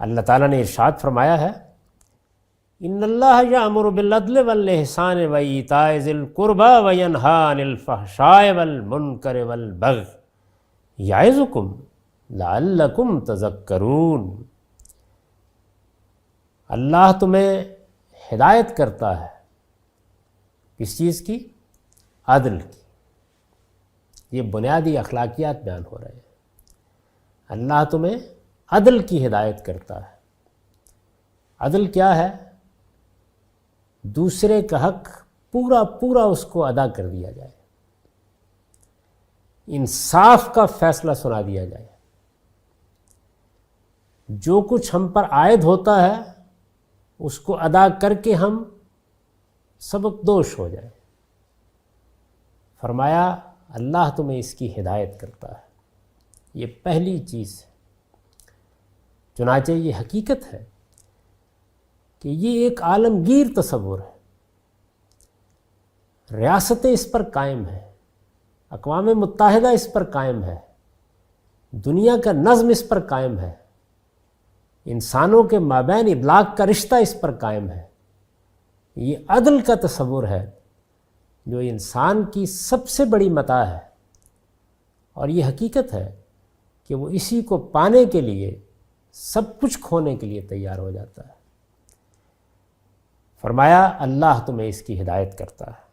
اللہ تعالیٰ نے ارشاد فرمایا ہے ان اللہ یأمر بالعدل والإحسان وایتاء ذی القربی وینہی عن الفحشاء والمنکر والبغی یعظکم لعلکم تذکرون۔ اللہ تمہیں ہدایت کرتا ہے کس چیز کی؟ عدل کی۔ یہ بنیادی اخلاقیات بیان ہو رہے ہیں۔ اللہ تمہیں عدل کی ہدایت کرتا ہے۔ عدل کیا ہے؟ دوسرے کا حق پورا پورا اس کو ادا کر دیا جائے، انصاف کا فیصلہ سنا دیا جائے، جو کچھ ہم پر عائد ہوتا ہے اس کو ادا کر کے ہم سبق دوش ہو جائے۔ فرمایا اللہ تمہیں اس کی ہدایت کرتا ہے، یہ پہلی چیز ہے۔ چنانچہ یہ حقیقت ہے کہ یہ ایک عالمگیر تصور ہے، ریاستیں اس پر قائم ہیں، اقوام متحدہ اس پر قائم ہے، دنیا کا نظم اس پر قائم ہے، انسانوں کے مابین ابلاغ کا رشتہ اس پر قائم ہے۔ یہ عدل کا تصور ہے جو انسان کی سب سے بڑی متاع ہے، اور یہ حقیقت ہے کہ وہ اسی کو پانے کے لیے سب کچھ کھونے کے لیے تیار ہو جاتا ہے۔ فرمایا اللہ تمہیں اس کی ہدایت کرتا ہے۔